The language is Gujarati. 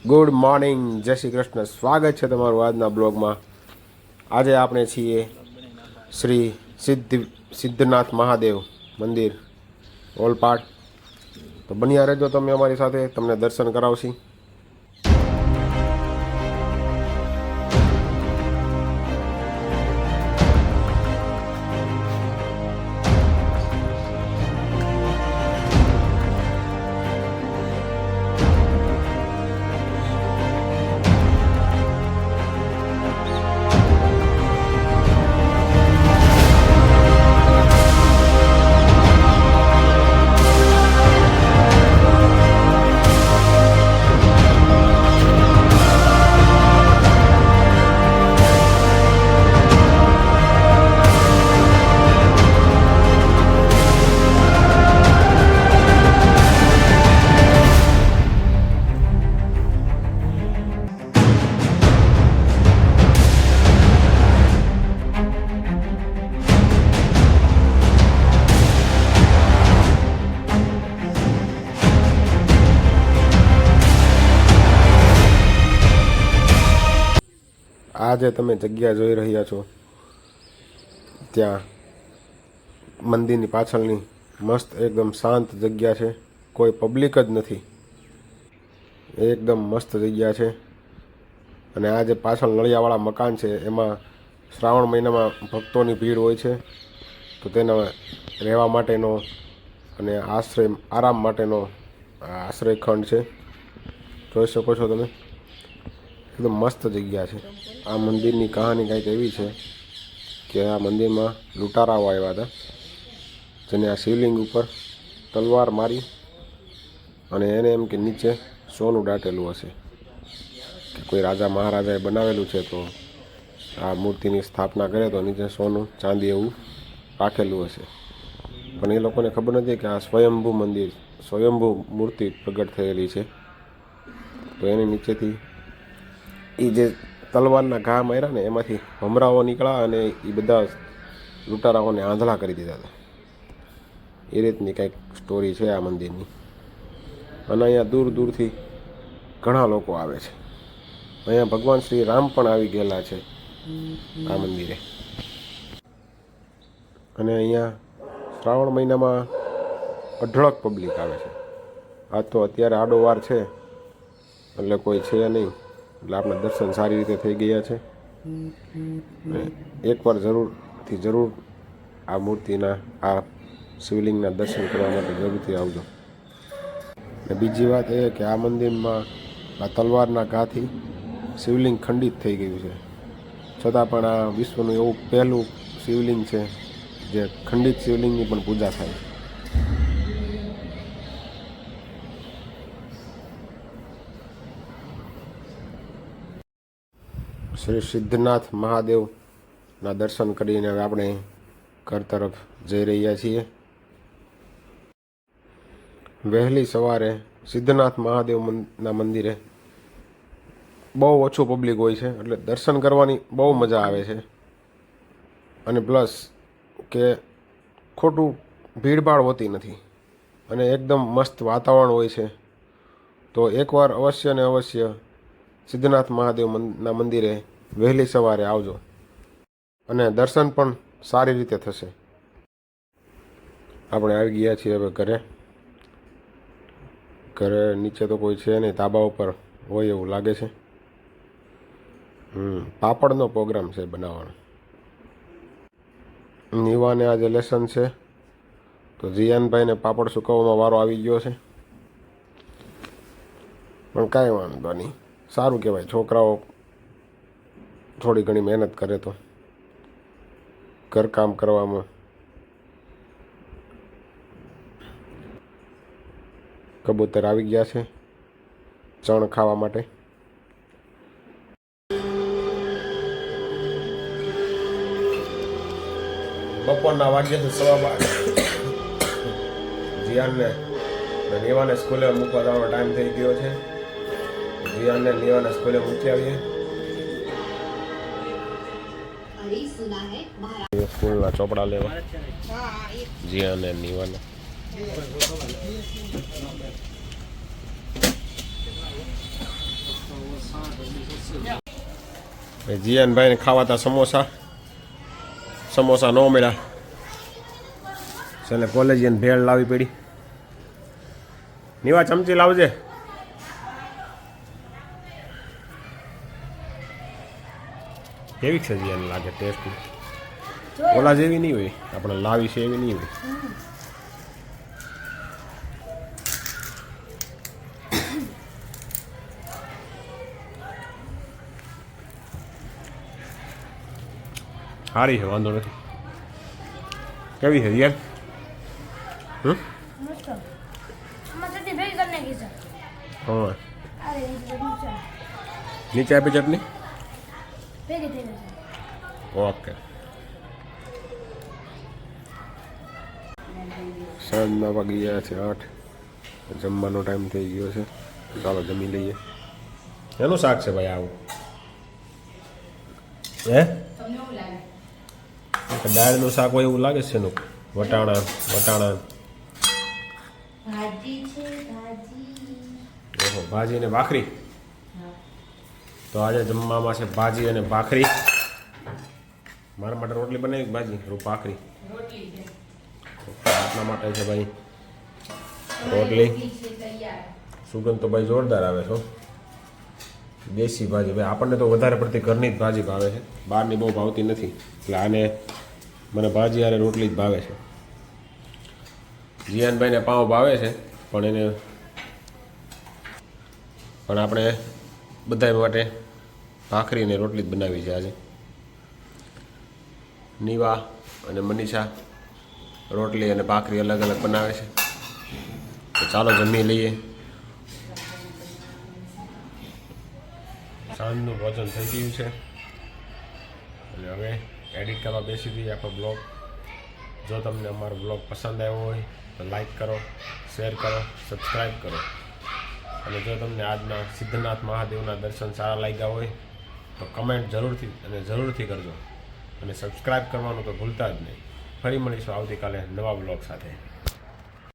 ગુડ મોર્નિંગ, જય શ્રી કૃષ્ણ. સ્વાગત છે તમારું આજના બ્લોગમાં. આજે આપણે છીએ શ્રી સિદ્ધનાથ મહાદેવ મંદિર ઓલપાડ. તો બન્યા રહેજો તમે અમારી સાથે, તમને દર્શન કરાવશી. આજે તમે જગ્યા જોઈ રહ્યા છો ત્યાં મંદિરની પાછળની મસ્ત એકદમ શાંત જગ્યા છે, કોઈ પબ્લિક જ નથી, એકદમ મસ્ત જગ્યા છે. અને આ જે પાછળ નળિયાવાળા મકાન છે એમાં શ્રાવણ મહિનામાં ભક્તોની ભીડ હોય છે, તો તેના રહેવા માટેનો અને આરામ માટેનો આશ્રય ખંડ છે. જોઈ શકો છો તમે, એકદમ મસ્ત જગ્યા છે. આ મંદિરની કહાની કંઈક એવી છે કે આ મંદિરમાં લૂંટારાઓ આવ્યા હતા, જેને આ શિવલિંગ ઉપર તલવાર મારી અને એને એમ કે નીચે સોનું દાટેલું હશે, કે કોઈ રાજા મહારાજાએ બનાવેલું છે, તો આ મૂર્તિની સ્થાપના કરે તો નીચે સોનું ચાંદી એવું રાખેલું હશે. પણ એ લોકોને ખબર નથી કે આ સ્વયંભૂ મંદિર, સ્વયંભૂ મૂર્તિ પ્રગટ થયેલી છે. તો એની નીચેથી એ જે તલવારના ઘા માર્યા ને એમાંથી ભમરાઓ નીકળ્યા અને એ બધા લૂંટારાઓને આંધળા કરી દીધા હતા. એ રીતની કંઈક સ્ટોરી છે આ મંદિરની. અને અહીંયા દૂર દૂરથી ઘણા લોકો આવે છે. અહીંયા ભગવાન શ્રી રામ પણ આવી ગયેલા છે આ મંદિરે. અને અહીંયા શ્રાવણ મહિનામાં અઢળક પબ્લિક આવે છે. આ તો અત્યારે આડો વાર છે એટલે કોઈ છે નહીં, એટલે આપણા દર્શન સારી રીતે થઈ ગયા છે. એકવાર જરૂર આ મૂર્તિના, આ શિવલિંગના દર્શન કરવા માટે જરૂરથી આવજો. ને બીજી વાત એ કે આ મંદિરમાં આ તલવારના ઘાથી શિવલિંગ ખંડિત થઈ ગયું છે, છતાં પણ આ વિશ્વનું એવું પહેલું શિવલિંગ છે જે ખંડિત શિવલિંગની પણ પૂજા થાય છે. શ્રી સિદ્ધનાથ મહાદેવના દર્શન કરીને હવે આપણે ઘર તરફ જઈ રહ્યા છીએ. વહેલી સવારે સિદ્ધનાથ મહાદેવના મંદિરે બહુ ઓછું પબ્લિક હોય છે, એટલે દર્શન કરવાની બહુ મજા આવે છે. અને પ્લસ કે ખોટું ભીડભાડ હોતી નથી અને એકદમ મસ્ત વાતાવરણ હોય છે. તો એકવાર અવશ્ય ને અવશ્ય સિદ્ધનાથ મહાદેવના મંદિરે વહેલી સવારે આવજો અને દર્શન પણ સારી રીતે થશે. આપણે આવી ગયા છીએ હવે ઘરે નીચે તો કોઈ છે નહીં, ધાબા ઉપર હોય એવું લાગે છે. પાપડનો પ્રોગ્રામ છે બનાવવાનો. નીવાને આજે લેસન છે, તો જીયાનભાઈને પાપડ સુકવવામાં વારો આવી ગયો છે. પણ કાંઈ વાંધો નહીં, સારું કહેવાય. છોકરાઓ થોડી ઘણી મહેનત કરે તો ઘરકામ કરવામાં. કબૂતર આવી ગયા છે ચણ ખાવા માટે. બપોરના વાગ્યા છે 12:15. જીયાનને નીવાને સ્કૂલે મૂકવા જવાનો ટાઈમ થઈ ગયો છે. જીયાનને નીવાને સ્કૂલે મૂકી આવીએ. સ્કૂલના ચોપડા લેવા જીયાને નીવાને. જીયાનભાઈને ખાવાતા સમોસા ન મળ્યા એટલે કોલેજિયન ભેળ લાવી પડી. નીવા ચમચી લાવજે. કેવી છે જીયાને લાગે ટેસ્ટ? ઓલા જેવી નહીં હોય, આપણે લાવી છે એવી નહીં હોય. સારી છે, વાંધો નથી. કેવી છે યાર? હા, નીચે આપી ચટણી. ઓકે. સાંજના વાગી ગયા છે 8. જમવાનો ટાઈમ થઈ ગયો છે. ચાલો જમી લઈએ. એનું શાક છે ભાઈ આવું? હે, દાળનું શાક હોય એવું લાગે છે એનું. વટાણા ઓહો, ભાજી અને ભાખરી. તો આજે જમવામાં છે ભાજી અને ભાખરી. મારા માટે રોટલી બનાવી, ભાજી ભાખરી આપણા માટે છે ભાઈ રોટલી. સુગંધ તો ભાઈ જોરદાર આવે છે. દેશી ભાજી ભાઈ, આપણને તો વધારે પડતી ઘરની જ ભાજી ભાવે છે, બહારની બહુ ભાવતી નથી. એટલે આને મને ભાજી અને રોટલી જ ભાવે છે. જીયાનભાઈને પાઉં ભાવે છે, પણ આપણે બધા માટે ભાખરી અને રોટલી જ બનાવી છે આજે. નીવા અને મનીષા રોટલી અને ભાખરી અલગ અલગ બનાવે છે. તો ચાલો જમી લઈએ. સાંજનું ભોજન થઈ ગયું છે અને હવે એડિટ કરવા બેસી દઈએ આપણો બ્લોગ. જો તમને અમારો બ્લોગ પસંદ આવ્યો હોય તો લાઈક કરો, શેર કરો, સબસ્ક્રાઈબ કરો. અને જો તમને આજના સિદ્ધનાથ મહાદેવના દર્શન સારા લાગ્યા હોય તો કમેન્ટ જરૂરથી કરજો. અને સબસ્ક્રાઈબ કરવાનું તો ભૂલતા જ નહીં. ફરી મળીશું આવતીકાલે નવા બ્લોગ સાથે.